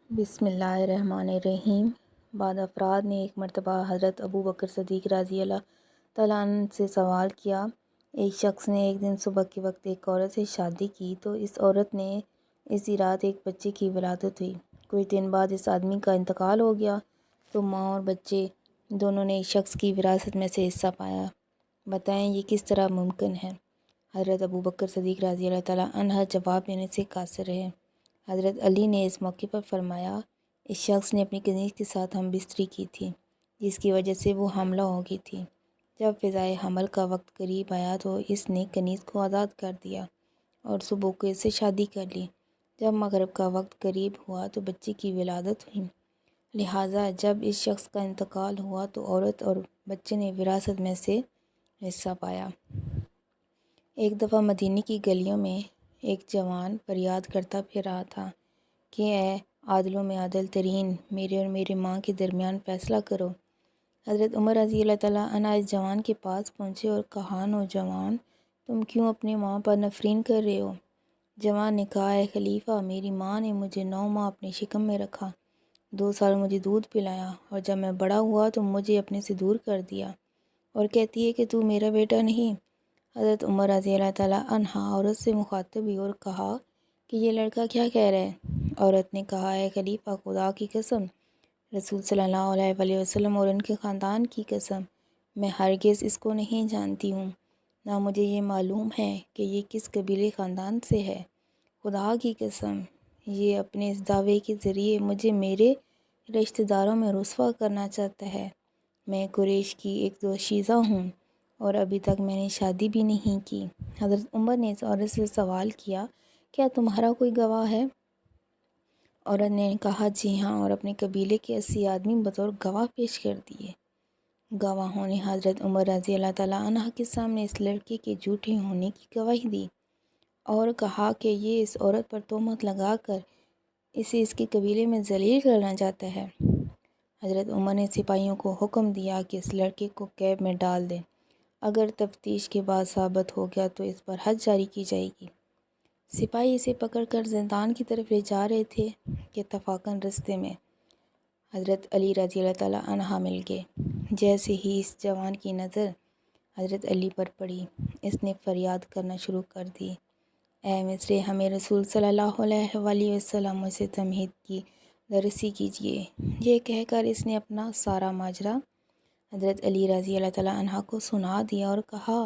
بسم اللہ الرحمن الرحیم۔ بعض افراد نے ایک مرتبہ حضرت ابو بکر صدیق رضی اللہ تعالیٰ عنہ سے سوال کیا، ایک شخص نے ایک دن صبح کے وقت ایک عورت سے شادی کی تو اس عورت نے اسی رات ایک بچے کی ولادت ہوئی۔ کچھ دن بعد اس آدمی کا انتقال ہو گیا تو ماں اور بچے دونوں نے اس شخص کی وراثت میں سے حصہ پایا، بتائیں یہ کس طرح ممکن ہے؟ حضرت ابو بکر صدیق رضی اللہ تعالیٰ عنہ جواب دینے سے قاصر رہے۔ حضرت علی نے اس موقع پر فرمایا، اس شخص نے اپنی کنیز کے ساتھ ہم بستری کی تھی جس کی وجہ سے وہ حاملہ ہو گئی تھی۔ جب فضائے حمل کا وقت قریب آیا تو اس نے کنیز کو آزاد کر دیا اور صبح کو اس سے شادی کر لی۔ جب مغرب کا وقت قریب ہوا تو بچے کی ولادت ہوئی، لہٰذا جب اس شخص کا انتقال ہوا تو عورت اور بچے نے وراثت میں سے حصہ پایا۔ ایک دفعہ مدینے کی گلیوں میں ایک جوان فریاد کرتا پھر رہا تھا کہ اے عادلوں میں عادل ترین، میرے اور میرے ماں کے درمیان فیصلہ کرو۔ حضرت عمر رضی اللہ تعالیٰ عنہ اس جوان کے پاس پہنچے اور کہا، نوجوان، تم کیوں اپنی ماں پر نفرین کر رہے ہو؟ جوان نے کہا، اے خلیفہ، میری ماں نے مجھے 9 ماہ اپنے شکم میں رکھا، 2 سال مجھے دودھ پلایا اور جب میں بڑا ہوا تو مجھے اپنے سے دور کر دیا اور کہتی ہے کہ تو میرا بیٹا نہیں۔ حضرت عمر رضی اللہ تعالیٰ عنہ عورت سے مخاطب ہوئی اور کہا کہ یہ لڑکا کیا کہہ رہا ہے؟ عورت نے کہا، اے خلیفہ، خدا کی قسم، رسول صلی اللہ علیہ وآلہ وسلم اور ان کے خاندان کی قسم، میں ہرگز اس کو نہیں جانتی ہوں، نہ مجھے یہ معلوم ہے کہ یہ کس قبیلے خاندان سے ہے۔ خدا کی قسم، یہ اپنے اس دعوے کے ذریعے مجھے میرے رشتہ داروں میں رسوا کرنا چاہتا ہے۔ میں قریش کی ایک دوشیزہ ہوں اور ابھی تک میں نے شادی بھی نہیں کی۔ حضرت عمر نے اس عورت سے سوال کیا، کیا تمہارا کوئی گواہ ہے؟ عورت نے کہا، جی ہاں، اور اپنے قبیلے کے 80 آدمی بطور گواہ پیش کر دیے۔ گواہوں نے حضرت عمر رضی اللہ تعالیٰ عنہ کے سامنے اس لڑکے کے جھوٹے ہونے کی گواہی دی اور کہا کہ یہ اس عورت پر تہمت لگا کر اسے اس کے قبیلے میں ذلیل کرنا چاہتا ہے۔ حضرت عمر نے سپاہیوں کو حکم دیا کہ اس لڑکے کو قید میں ڈال دیں، اگر تفتیش کے بعد ثابت ہو گیا تو اس پر حد جاری کی جائے گی۔ سپاہی اسے پکڑ کر زندان کی طرف لے جا رہے تھے کہ اتفاقاً رستے میں حضرت علی رضی اللہ تعالیٰ عنہ مل گئے۔ جیسے ہی اس جوان کی نظر حضرت علی پر پڑی، اس نے فریاد کرنا شروع کر دی، اے مصر، ہمیں رسول صلی اللہ علیہ وآلہ وسلم سے تمہید کی درسی کیجیے۔ یہ کہہ کر اس نے اپنا سارا ماجرا حضرت علی رضی اللہ تعالیٰ عنہ کو سنا دیا اور کہا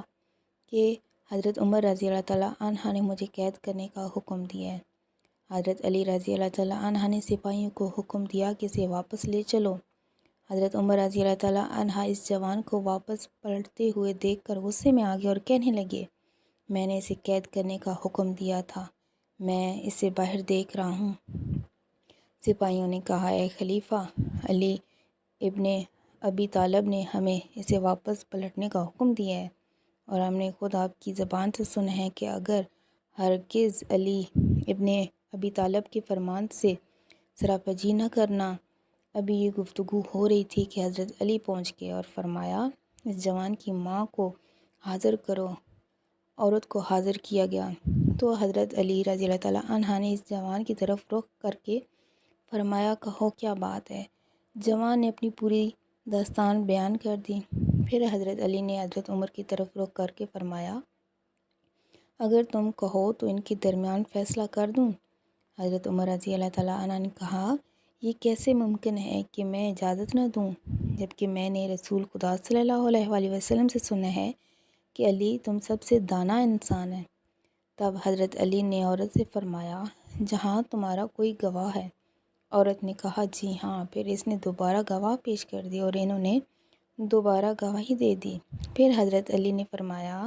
کہ حضرت عمر رضی اللہ تعالیٰ عنہ نے مجھے قید کرنے کا حکم دیا ہے۔ حضرت علی رضی اللہ تعالیٰ عنہ نے سپاہیوں کو حکم دیا کہ اسے واپس لے چلو۔ حضرت عمر رضی اللہ تعالیٰ عنہ اس جوان کو واپس پلٹتے ہوئے دیکھ کر غصے میں آ گئے اور کہنے لگے، میں نے اسے قید کرنے کا حکم دیا تھا، میں اسے باہر دیکھ رہا ہوں۔ سپاہیوں نے کہا، اے خلیفہ، علی ابن ابی طالب نے ہمیں اسے واپس پلٹنے کا حکم دیا ہے اور ہم نے خود آپ کی زبان سے سنا ہے کہ اگر ہرگز علی ابن ابی طالب کے فرمان سے سراپیجی نہ کرنا۔ ابھی یہ گفتگو ہو رہی تھی کہ حضرت علی پہنچ گئے اور فرمایا، اس جوان کی ماں کو حاضر کرو۔ عورت کو حاضر کیا گیا تو حضرت علی رضی اللہ تعالیٰ عنہ نے اس جوان کی طرف رخ کر کے فرمایا، کہو کیا بات ہے؟ جوان نے اپنی پوری داستان بیان کر دی۔ پھر حضرت علی نے حضرت عمر کی طرف رخ کر کے فرمایا، اگر تم کہو تو ان کے درمیان فیصلہ کر دوں۔ حضرت عمر رضی اللہ تعالیٰ عنہ نے کہا، یہ کیسے ممکن ہے کہ میں اجازت نہ دوں، جبکہ میں نے رسول خدا صلی اللہ علیہ وآلہ وسلم سے سنا ہے کہ علی تم سب سے دانا انسان ہے۔ تب حضرت علی نے عورت سے فرمایا، جہاں تمہارا کوئی گواہ ہے؟ عورت نے کہا، جی ہاں۔ پھر اس نے دوبارہ گواہ پیش کر دی اور انہوں نے دوبارہ گواہی دے دی۔ پھر حضرت علی نے فرمایا،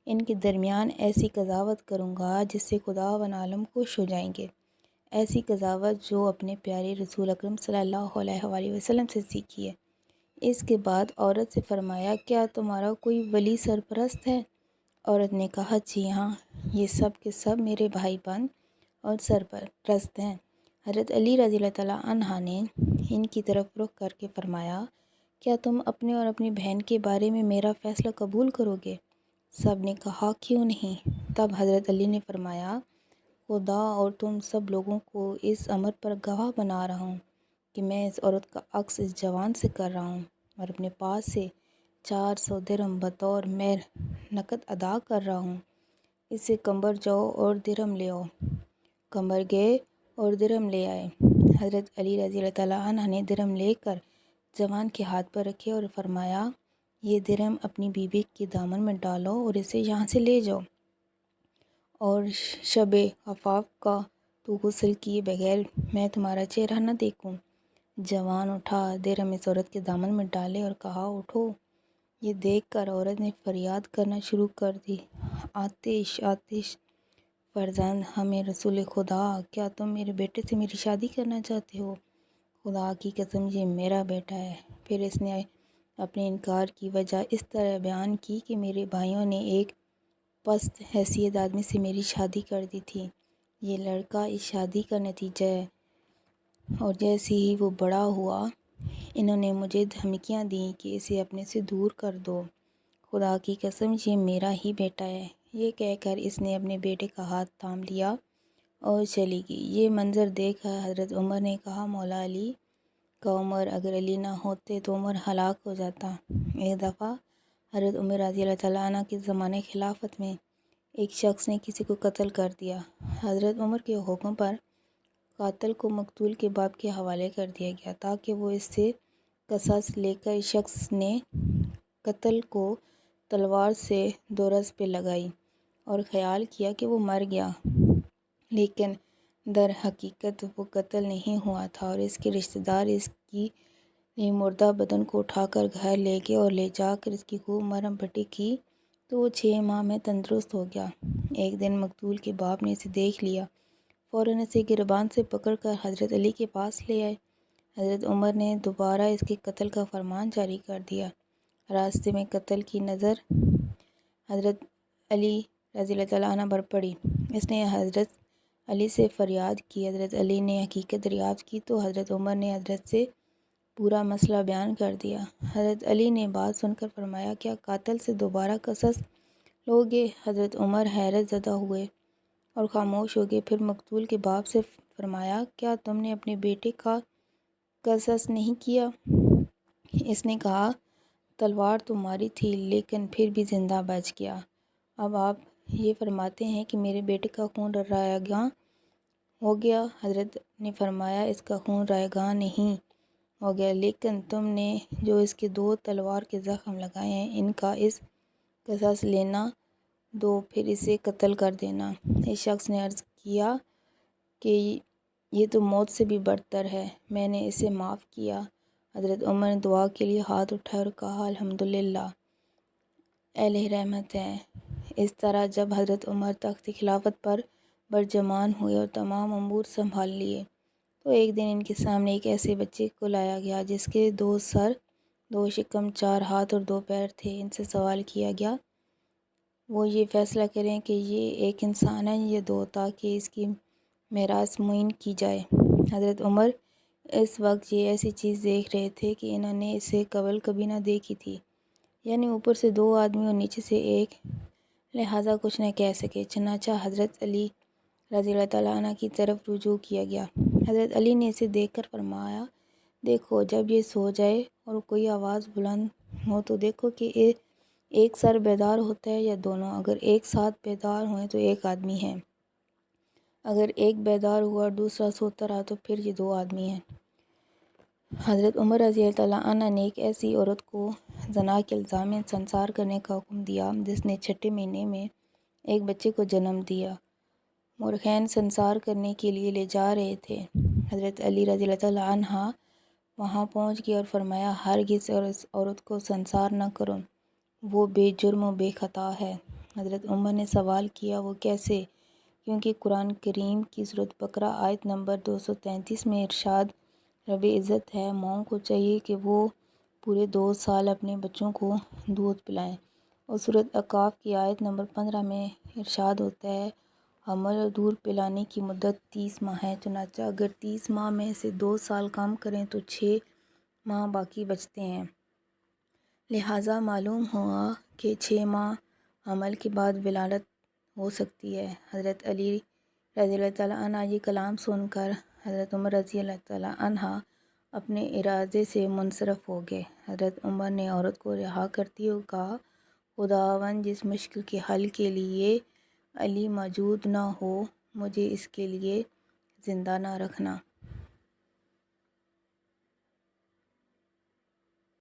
ان کے درمیان ایسی قضاوت کروں گا جس سے خدا و عالم خوش ہو جائیں گے، ایسی قضاوت جو اپنے پیارے رسول اکرم صلی اللہ علیہ وآلہ وسلم سے سیکھی ہے۔ اس کے بعد عورت سے فرمایا، کیا تمہارا کوئی ولی سرپرست ہے؟ عورت نے کہا، جی ہاں، یہ سب کے سب میرے بھائی بہن اور سرپرست ہیں۔ حضرت علی رضی اللہ تعالیٰ عنہ نے ان کی طرف رخ کر کے فرمایا، کیا تم اپنے اور اپنی بہن کے بارے میں میرا فیصلہ قبول کرو گے؟ سب نے کہا، کیوں نہیں؟ تب حضرت علی نے فرمایا، خدا اور تم سب لوگوں کو اس امر پر گواہ بنا رہا ہوں کہ میں اس عورت کا عکس اس جوان سے کر رہا ہوں اور اپنے پاس سے 400 درہم بطور مہر نقد ادا کر رہا ہوں۔ اس سے کمبر جاؤ اور درہم لے آؤ۔ کمبر گئے اور درہم لے آئے۔ حضرت علی رضی اللہ تعالیٰ عنہ نے درہم لے کر جوان کے ہاتھ پر رکھے اور فرمایا، یہ درہم اپنی بیوی کے دامن میں ڈالو اور اسے یہاں سے لے جاؤ، اور شب عفاف کا تو غسل کیے بغیر میں تمہارا چہرہ نہ دیکھوں۔ جوان اٹھا، درہم اس عورت کے دامن میں ڈالے اور کہا، اٹھو۔ یہ دیکھ کر عورت نے فریاد کرنا شروع کر دی، آتش آتش! فرزند ہمیں رسول خدا، کیا تم میرے بیٹے سے میری شادی کرنا چاہتے ہو؟ خدا کی قسم یہ میرا بیٹا ہے۔ پھر اس نے اپنے انکار کی وجہ اس طرح بیان کی کہ میرے بھائیوں نے ایک پست حیثیت آدمی سے میری شادی کر دی تھی۔ یہ لڑکا اس شادی کا نتیجہ ہے، اور جیسے ہی وہ بڑا ہوا انہوں نے مجھے دھمکیاں دیں کہ اسے اپنے سے دور کر دو۔ خدا کی قسم یہ میرا ہی بیٹا ہے۔ یہ کہہ کر اس نے اپنے بیٹے کا ہاتھ تھام لیا اور چلی گئی۔ یہ منظر دیکھ کر حضرت عمر نے کہا، مولا علی کا عمر، اگر علی نہ ہوتے تو عمر ہلاک ہو جاتا۔ ایک دفعہ حضرت عمر رضی اللہ تعالیٰ عنہ کے زمانہ خلافت میں ایک شخص نے کسی کو قتل کر دیا۔ حضرت عمر کے حکم پر قاتل کو مقتول کے باپ کے حوالے کر دیا گیا تاکہ وہ اس سے قصاص لے کر اس شخص نے قتل کو تلوار سے دورس پہ لگائی اور خیال کیا کہ وہ مر گیا، لیکن در حقیقت وہ قتل نہیں ہوا تھا، اور اس کے رشتہ دار اس کی مردہ بدن کو اٹھا کر گھر لے گئے اور لے جا کر اس کی خوب مرہم پٹی کی تو وہ 6 ماہ میں تندرست ہو گیا۔ ایک دن مقتول کے باپ نے اسے دیکھ لیا، فوراً اسے گریبان سے پکڑ کر حضرت علی کے پاس لے آئے۔ حضرت عمر نے دوبارہ اس کے قتل کا فرمان جاری کر دیا۔ راستے میں قتل کی نظر حضرت علی رضی اللہ تعالیٰ عنہ پر پڑی۔ اس نے حضرت علی سے فریاد کی۔ حضرت علی نے حقیقت دریافت کی تو حضرت عمر نے حضرت سے پورا مسئلہ بیان کر دیا۔ حضرت علی نے بات سن کر فرمایا، کیا قاتل سے دوبارہ قصاص لوگے؟ حضرت عمر حیرت زدہ ہوئے اور خاموش ہو گئے۔ پھر مقتول کے باپ سے فرمایا، کیا تم نے اپنے بیٹے کا قصاص نہیں کیا؟ اس نے کہا، تلوار تو ماری تھی لیکن پھر بھی زندہ بچ گیا۔ اب آپ یہ فرماتے ہیں کہ میرے بیٹے کا خون رائیگاں ہو گیا۔ حضرت نے فرمایا، اس کا خون رائیگاں نہیں ہو گیا، لیکن تم نے جو اس کے 2 تلوار کے زخم لگائے ہیں ان کا اس قصاص لینا دو، پھر اسے قتل کر دینا۔ اس شخص نے عرض کیا کہ یہ تو موت سے بھی بدتر ہے، میں نے اسے معاف کیا۔ حضرت عمر نے دعا کے لیے ہاتھ اٹھائے اور کہا، الحمدللہ، الہ رحمت ہے۔ اس طرح جب حضرت عمر تخت خلافت پر برجمان ہوئے اور تمام امور سنبھال لیے تو ایک دن ان کے سامنے ایک ایسے بچے کو لایا گیا جس کے 2 سر، 2 شکم، 4 ہاتھ اور 2 پیر تھے۔ ان سے سوال کیا گیا وہ یہ فیصلہ کریں کہ یہ ایک انسان ہے یا 2 تاکہ اس کی میراث معین کی جائے۔ حضرت عمر اس وقت یہ ایسی چیز دیکھ رہے تھے کہ انہوں نے اسے قبل کبھی نہ دیکھی تھی، یعنی اوپر سے 2 آدمی اور نیچے سے ایک، لہٰذا کچھ نہ کہہ سکے۔ چنانچہ حضرت علی رضی اللہ تعالیٰ عنہ کی طرف رجوع کیا گیا۔ حضرت علی نے اسے دیکھ کر فرمایا، دیکھو جب یہ سو جائے اور کوئی آواز بلند ہو تو دیکھو کہ ایک سر بیدار ہوتا ہے یا دونوں۔ اگر ایک ساتھ بیدار ہوئیں تو ایک آدمی ہے، اگر ایک بیدار ہوا اور دوسرا سوتا رہا تو پھر یہ 2 آدمی ہیں۔ حضرت عمر رضی اللہ تعالیٰ عنہ نے ایک ایسی عورت کو زنا کے الزام میں سنسار کرنے کا حکم دیا جس نے 6 مہینے میں ایک بچے کو جنم دیا۔ مورخین سنسار کرنے کے لیے لے جا رہے تھے۔ حضرت علی رضی اللہ تعالیٰ عنہ وہاں پہنچ گئے اور فرمایا، ہرگز اس عورت کو سنسار نہ کرو، وہ بے جرم و بے خطا ہے۔ حضرت عمر نے سوال کیا، وہ کیسے؟ کیونکہ قرآن کریم کی سورۃ بقرہ آیت نمبر 233 میں ارشاد رب عزت ہے، ماؤں کو چاہیے کہ وہ پورے 2 سال اپنے بچوں کو دودھ پلائیں، اور سورۃ اعراف کی آیت نمبر 15 میں ارشاد ہوتا ہے، حمل اور دودھ پلانے کی مدت 30 ماہ ہے۔ چنانچہ اگر 30 ماہ میں سے 2 سال کم کریں تو 6 ماہ باقی بچتے ہیں، لہٰذا معلوم ہوا کہ 6 ماہ حمل کے بعد ولادت ہو سکتی ہے۔ حضرت علی رضی اللہ تعالیٰ عنہ یہ کلام سن کر حضرت عمر رضی اللہ تعالیٰ عنہ اپنے ارادے سے منصرف ہو گئے۔ حضرت عمر نے عورت کو رہا کرتے ہوئے کہا، خداوند جس مشکل کے حل کے لیے علی موجود نہ ہو، مجھے اس کے لیے زندہ نہ رکھنا۔